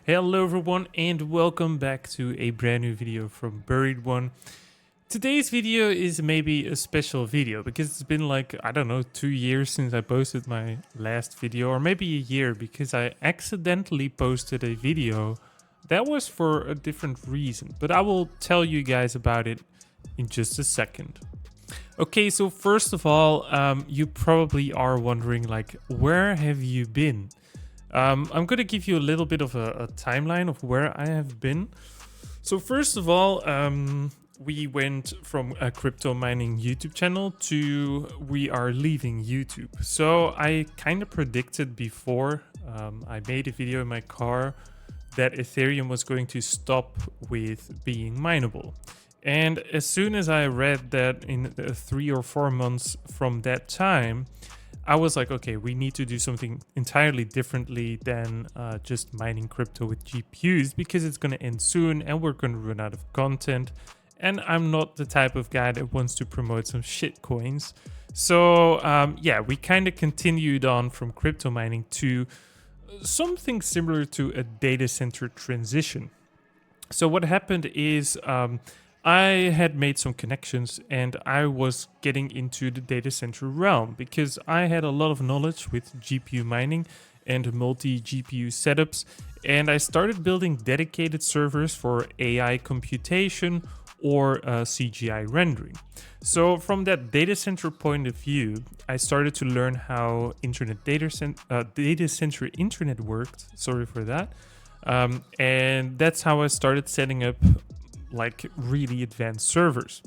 Hello everyone and welcome back to a brand new video from BuriedONE. Today's video is maybe a special video because it's been like, I don't know, 2 years since I posted my last video, or maybe a year because I accidentally posted a video that was for a different reason, but I will tell you guys about it in just a second. Okay, so first of all, you probably are wondering like, where have you been? I'm going to give you a little bit of a timeline of where I have been. So first of all, we went from a crypto mining YouTube channel to we are leaving YouTube. So I kind of predicted before I made a video in my car that Ethereum was going to stop with being mineable. And as soon as I read that in 3 or 4 months from that time, I was like, okay, we need to do something entirely differently than just mining crypto with GPUs because it's going to end soon and we're going to run out of content. And I'm not the type of guy that wants to promote some shit coins. So yeah, we kind of continued on from crypto mining to something similar to a data center transition. So what happened is I had made some connections and I was getting into the data center realm because I had a lot of knowledge with GPU mining and multi-GPU setups, and I started building dedicated servers for AI computation or CGI rendering. So from that data center point of view, I started to learn how data center internet worked. Sorry for that. And that's how I started setting up like really advanced servers.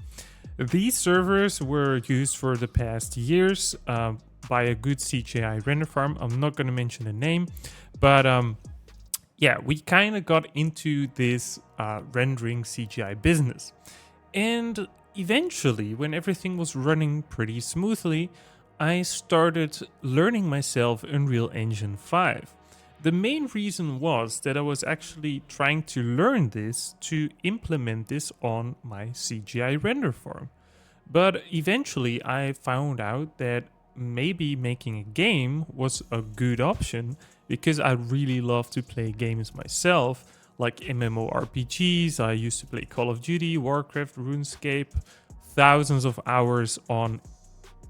These servers were used for the past years by a good CGI render farm. I'm not going to mention the name, but yeah, we kind of got into this rendering CGI business. And eventually, when everything was running pretty smoothly, I started learning myself Unreal Engine 5. The main reason was that I was actually trying to learn this to implement this on my CGI render farm. But eventually I found out that maybe making a game was a good option because I really love to play games myself, like MMORPGs. I used to play Call of Duty, Warcraft, RuneScape, thousands of hours on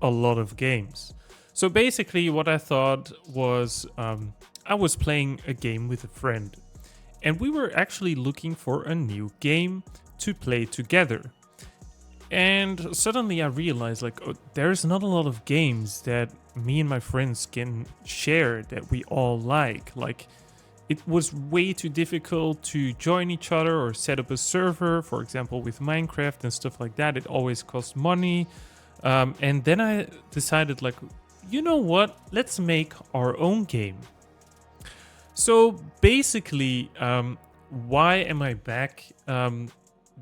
a lot of games. So basically what I thought was I was playing a game with a friend and we were actually looking for a new game to play together. And suddenly I realized like, oh, there's not a lot of games that me and my friends can share that we all like. Like, it was way too difficult to join each other or set up a server, for example, with Minecraft and stuff like that. It always cost money. And then I decided like, you know what? Let's make our own game. So basically, why am I back?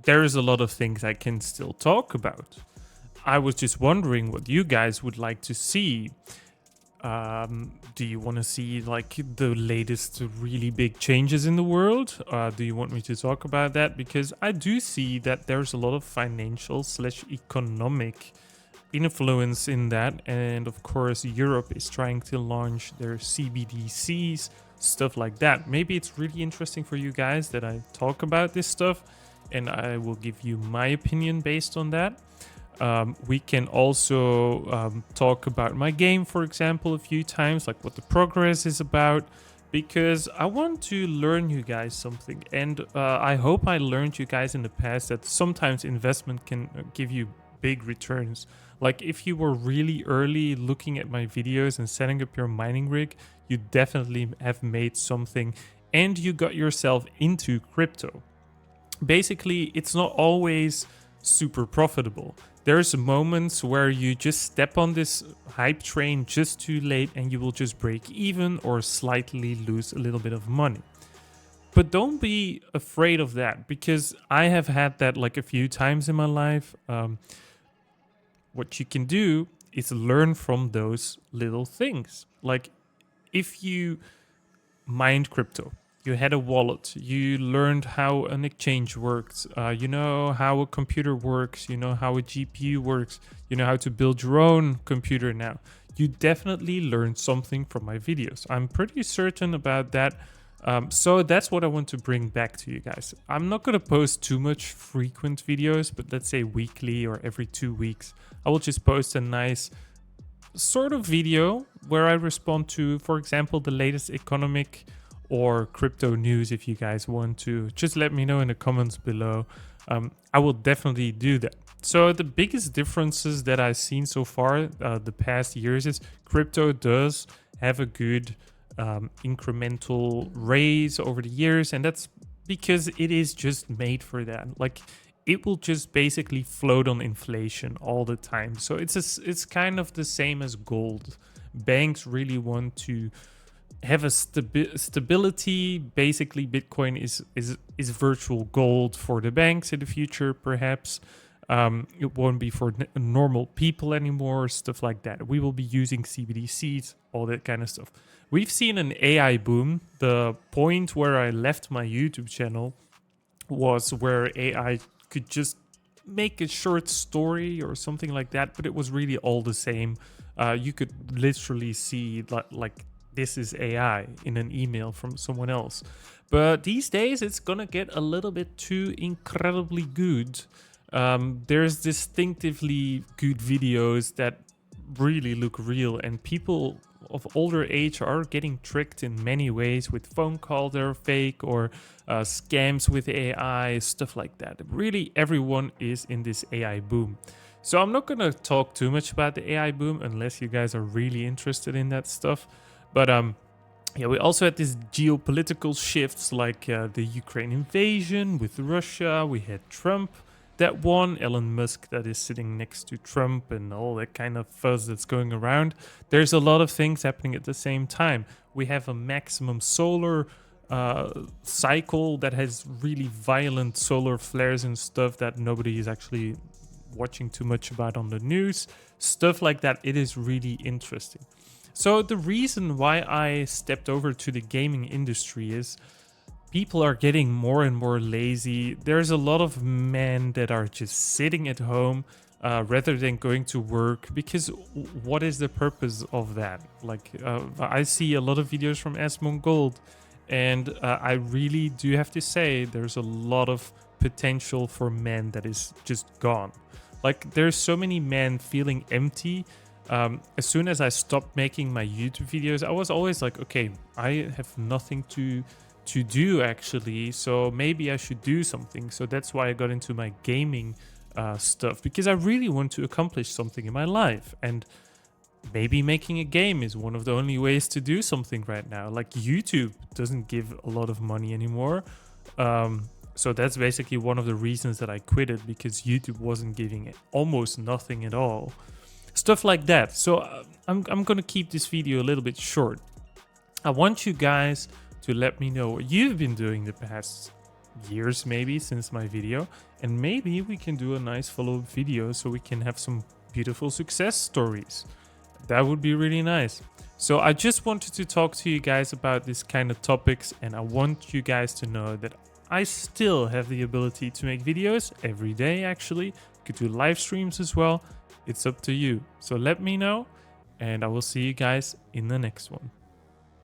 There's a lot of things I can still talk about. I was just wondering what you guys would like to see. Do you want to see like the latest really big changes in the world? Do you want me to talk about that? Because I do see that there's a lot of financial / economic influence in that. And of course, Europe is trying to launch their CBDCs, stuff like that. Maybe it's really interesting for you guys that I talk about this stuff and I will give you my opinion based on that. We can also talk about my game, for example, a few times, like what the progress is about, because I want to learn you guys something. And I hope I learned you guys in the past that sometimes investment can give you big returns. Like if you were really early looking at my videos and setting up your mining rig, you definitely have made something and you got yourself into crypto. Basically, it's not always super profitable. There's moments where you just step on this hype train just too late and you will just break even or slightly lose a little bit of money. But don't be afraid of that because I have had that like a few times in my life. What you can do is learn from those little things. Like if you mined crypto, you had a wallet, you learned how an exchange works, you know how a computer works, you know how a GPU works, you know how to build your own computer now. You definitely learned something from my videos. I'm pretty certain about that. So that's what I want to bring back to you guys. I'm not going to post too much frequent videos, but let's say weekly or every 2 weeks. I will just post a nice sort of video where I respond to, for example, the latest economic or crypto news. If you guys want to, just let me know in the comments below. I will definitely do that. So the biggest differences that I've seen so far the past years is crypto does have a good incremental raise over the years, and that's because it is just made for that. Like, it will just basically float on inflation all the time. So it's kind of the same as gold. Banks really want to have a stability. Basically, Bitcoin is virtual gold for the banks in the future, perhaps. It won't be for normal people anymore, stuff like that. We will be using CBDCs, all that kind of stuff. We've seen an AI boom. The point where I left my YouTube channel was where AI could just make a short story or something like that, but it was really all the same. You could literally see like this is AI in an email from someone else. But these days it's gonna get a little bit too incredibly good. There's distinctively good videos that really look real, and people of older age are getting tricked in many ways with phone calls that are fake or scams with AI, stuff like that. Really, everyone is in this AI boom. So I'm not going to talk too much about the AI boom unless you guys are really interested in that stuff. But yeah, we also had these geopolitical shifts like the Ukraine invasion with Russia. We had Trump that won, Elon Musk that is sitting next to Trump, and all that kind of fuzz that's going around. There's a lot of things happening at the same time. We have a maximum solar cycle that has really violent solar flares and stuff that nobody is actually watching too much about on the news. Stuff like that. It is really interesting. So the reason why I stepped over to the gaming industry is people are getting more and more lazy. There's a lot of men that are just sitting at home rather than going to work, because what is the purpose of that? Like, I see a lot of videos from Asmongold, and I really do have to say there's a lot of potential for men that is just gone. Like, there's so many men feeling empty. As soon as I stopped making my YouTube videos, I was always like, okay, I have nothing to do actually, so maybe I should do something. So that's why I got into my gaming stuff, because I really want to accomplish something in my life, and maybe making a game is one of the only ways to do something right now. Like, YouTube doesn't give a lot of money anymore, so that's basically one of the reasons that I quit it, because YouTube wasn't giving almost nothing at all, stuff like that. So I'm gonna keep this video a little bit short. I want you guys to let me know what you've been doing the past years, maybe since my video, and maybe we can do a nice follow-up video so we can have some beautiful success stories. That would be really nice. So I just wanted to talk to you guys about this kind of topics, and I want you guys to know that I still have the ability to make videos every day. Actually, could do live streams as well. It's up to you. So let me know, and I will see you guys in the next one.